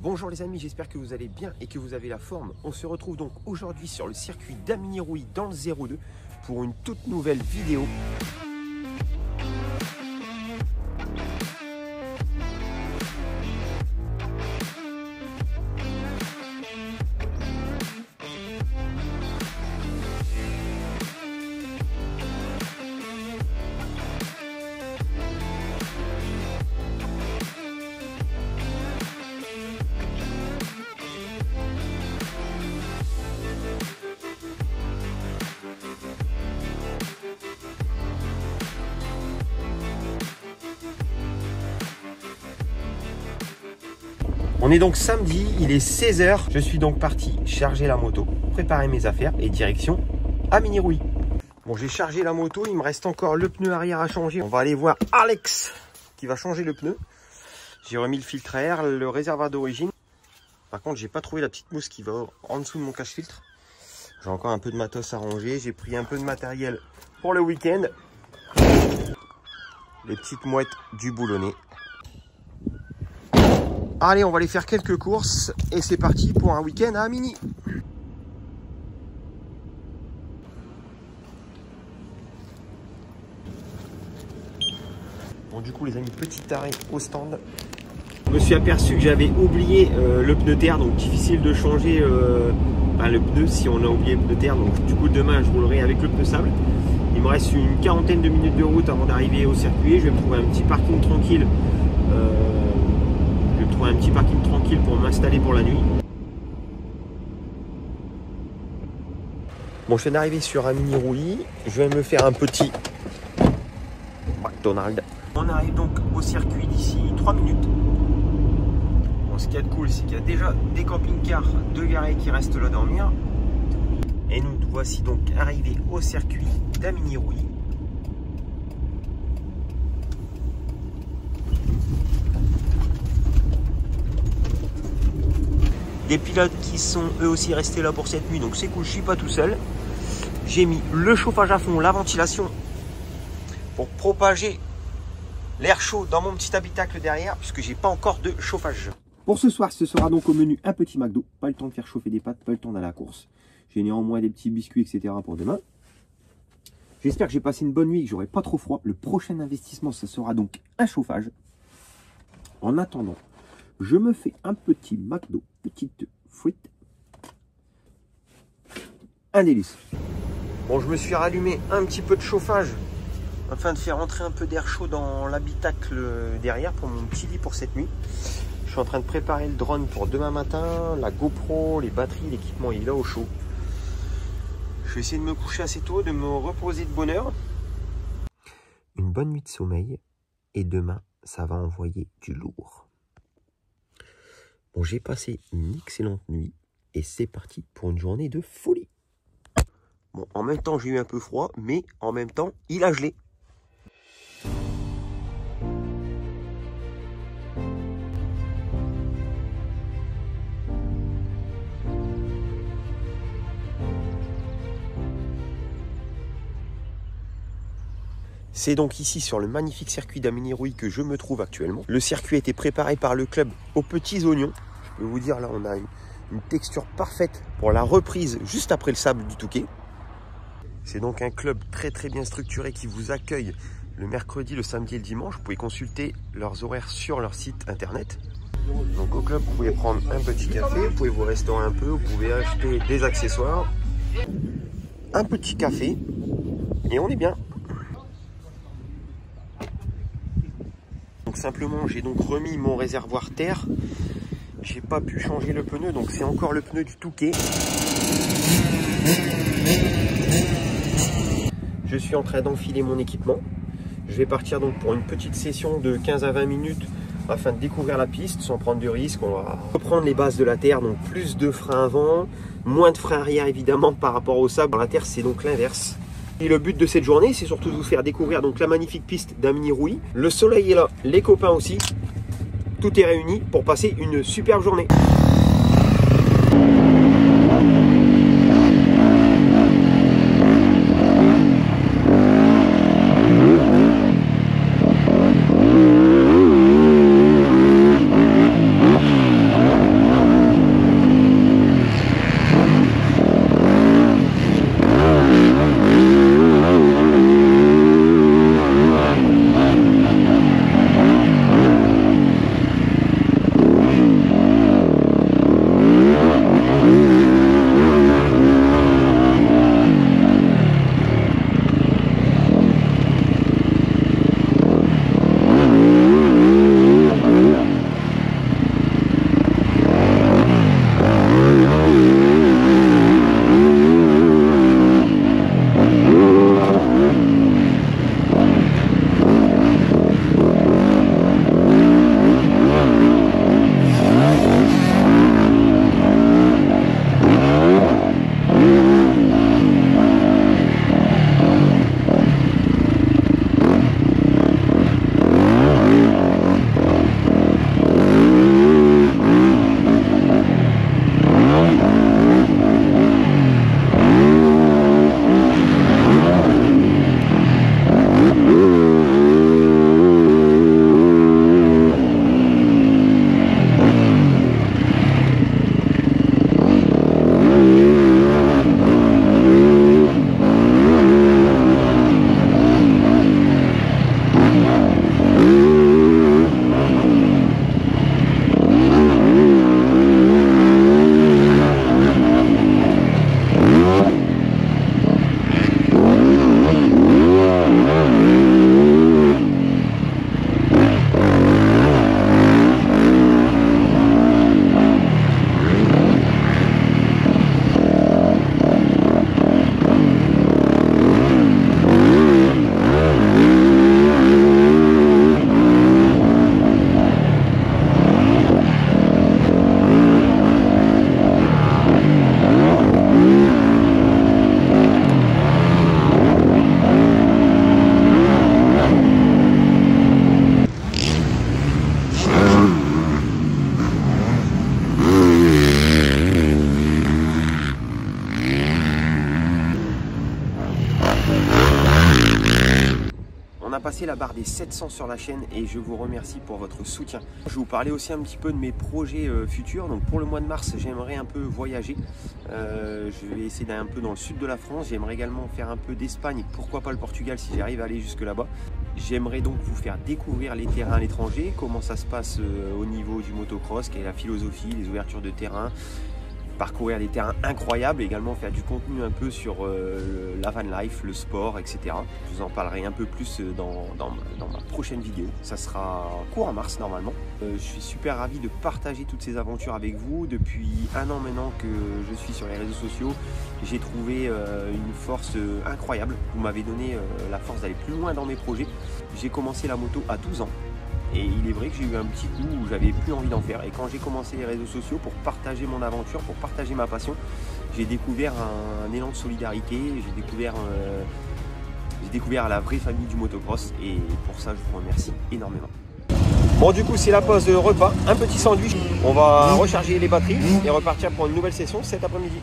Bonjour les amis, j'espère que vous allez bien et que vous avez la forme. On se retrouve donc aujourd'hui sur le circuit d'Aminirouille dans le 02 pour une toute nouvelle vidéo. On est donc samedi, il est 16 h. Je suis donc parti charger la moto, préparer mes affaires et direction Aminirouille. Bon, j'ai chargé la moto, il me reste encore le pneu arrière à changer. On va aller voir Alex qui va changer le pneu. J'ai remis le filtre à air, le réservoir d'origine. Par contre, j'ai pas trouvé la petite mousse qui va en dessous de mon cache-filtre. J'ai encore un peu de matos à ranger. J'ai pris un peu de matériel pour le week-end. Les petites mouettes du boulonnet. Allez, on va aller faire quelques courses et c'est parti pour un week-end à Amini. Bon, du coup les amis, petit arrêt au stand. Je me suis aperçu que j'avais oublié le pneu terre, donc difficile de changer le pneu si on a oublié le pneu terre. Donc du coup demain je roulerai avec le pneu sable. Il me reste une quarantaine de minutes de route avant d'arriver au circuit. Je vais me trouver un petit parking tranquille. Un petit parking tranquille pour m'installer pour la nuit. Bon, je viens d'arriver sur Aminirouille. Je vais me faire un petit McDonald's. On arrive donc au circuit d'ici 3 minutes. Bon, ce qu'il y a de cool, c'est qu'il y a déjà des camping-cars de garés qui restent là dormir. Et nous voici donc arrivés au circuit d'Aminirouille. Des pilotes qui sont eux aussi restés là pour cette nuit, donc c'est cool, je suis pas tout seul. J'ai mis le chauffage à fond, la ventilation pour propager l'air chaud dans mon petit habitacle derrière, puisque j'ai pas encore de chauffage. Pour ce soir, ce sera donc au menu un petit McDo. Pas le temps de faire chauffer des pâtes, pas le temps d'aller à la course. J'ai néanmoins des petits biscuits, etc. pour demain. J'espère que j'ai passé une bonne nuit et que j'aurai pas trop froid. Le prochain investissement, ce sera donc un chauffage. En attendant, je me fais un petit McDo, petite frite. Un délice. Bon, je me suis rallumé un petit peu de chauffage afin de faire entrer un peu d'air chaud dans l'habitacle derrière pour mon petit lit pour cette nuit. Je suis en train de préparer le drone pour demain matin, la GoPro, les batteries, l'équipement il est là au chaud. Je vais essayer de me coucher assez tôt, de me reposer de bonne heure. Une bonne nuit de sommeil et demain ça va envoyer du lourd. Bon, j'ai passé une excellente nuit et c'est parti pour une journée de folie. Bon, en même temps, j'ai eu un peu froid, mais en même temps, il a gelé. C'est donc ici sur le magnifique circuit d'Aminirouille que je me trouve actuellement. Le circuit a été préparé par le club aux petits oignons. Je peux vous dire, là, on a une texture parfaite pour la reprise juste après le sable du Touquet. C'est donc un club très très bien structuré qui vous accueille le mercredi, le samedi et le dimanche. Vous pouvez consulter leurs horaires sur leur site internet. Donc au club, vous pouvez prendre un petit café, vous pouvez vous restaurer un peu, vous pouvez acheter des accessoires, un petit café et on est bien. Donc simplement, j'ai donc remis mon réservoir terre. J'ai pas pu changer le pneu, donc c'est encore le pneu du Touquet. Je suis en train d'enfiler mon équipement. Je vais partir donc pour une petite session de 15 à 20 minutes afin de découvrir la piste sans prendre de risques. On va reprendre les bases de la terre, donc plus de freins avant, moins de freins arrière évidemment par rapport au sable. La terre, c'est donc l'inverse. Et le but de cette journée, c'est surtout de vous faire découvrir donc la magnifique piste d'Aminirouille. Le soleil est là, les copains aussi. Tout est réuni pour passer une superbe journée. a passé la barre des 700 sur la chaîne et je vous remercie pour votre soutien. Je vais vous parler aussi un petit peu de mes projets futurs. Donc pour le mois de mars, j'aimerais un peu voyager. Je vais essayer d'aller un peu dans le sud de la France. J'aimerais également faire un peu d'Espagne, pourquoi pas le Portugal si j'arrive à aller jusque là-bas. J'aimerais donc vous faire découvrir les terrains à l'étranger, comment ça se passe au niveau du motocross, quelle est la philosophie, les ouvertures de terrain, parcourir des terrains incroyables, également faire du contenu un peu sur la van life, le sport, etc. Je vous en parlerai un peu plus dans ma prochaine vidéo. Ça sera court en mars normalement. Je suis super ravi de partager toutes ces aventures avec vous. Depuis un an maintenant que je suis sur les réseaux sociaux, j'ai trouvé une force incroyable. Vous m'avez donné la force d'aller plus loin dans mes projets. J'ai commencé la moto à 12 ans. Et il est vrai que j'ai eu un petit coup où j'avais plus envie d'en faire. Et quand j'ai commencé les réseaux sociaux pour partager mon aventure, pour partager ma passion, j'ai découvert un élan de solidarité, j'ai découvert la vraie famille du motocross. Et pour ça, je vous remercie énormément. Bon, du coup, c'est la pause de repas, un petit sandwich. On va recharger les batteries et repartir pour une nouvelle session cet après-midi.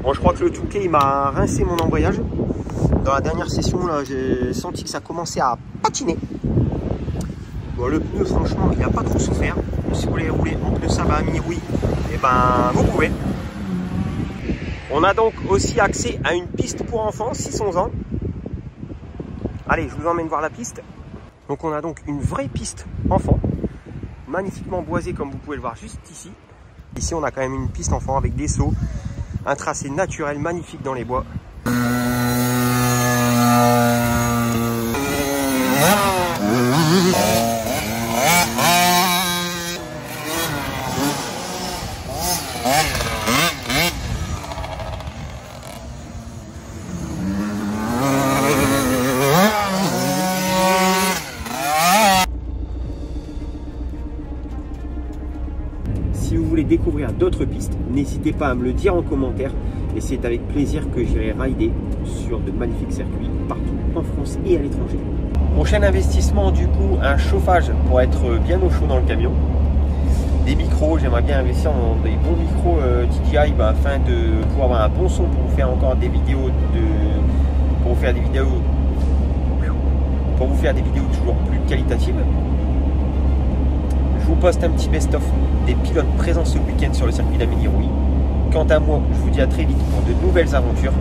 Bon, je crois que le Touquet il m'a rincé mon embrayage. Dans la dernière session, là, j'ai senti que ça commençait à patiner. Bon, le pneu, franchement, il n'a pas trop souffert. Si vous voulez rouler en pneu sable à mi-rouille, et ben vous pouvez. On a donc aussi accès à une piste pour enfants, 6-11 ans. Allez, je vous emmène voir la piste. Donc on a donc une vraie piste enfant, magnifiquement boisée comme vous pouvez le voir juste ici. Ici on a quand même une piste enfant avec des sauts, un tracé naturel magnifique dans les bois. Si vous voulez découvrir d'autres pistes, n'hésitez pas à me le dire en commentaire et c'est avec plaisir que j'irai rider sur de magnifiques circuits partout en France et à l'étranger. Prochain investissement du coup, un chauffage pour être bien au chaud dans le camion. Des micros, j'aimerais bien investir dans des bons micros DJI afin de pouvoir avoir un bon son pour vous faire encore des vidéos pour vous faire des vidéos toujours plus qualitatives. Je vous poste un petit best-of des pilotes présents ce week-end sur le circuit d'Amélie-Rouy. Quant à moi, je vous dis à très vite pour de nouvelles aventures.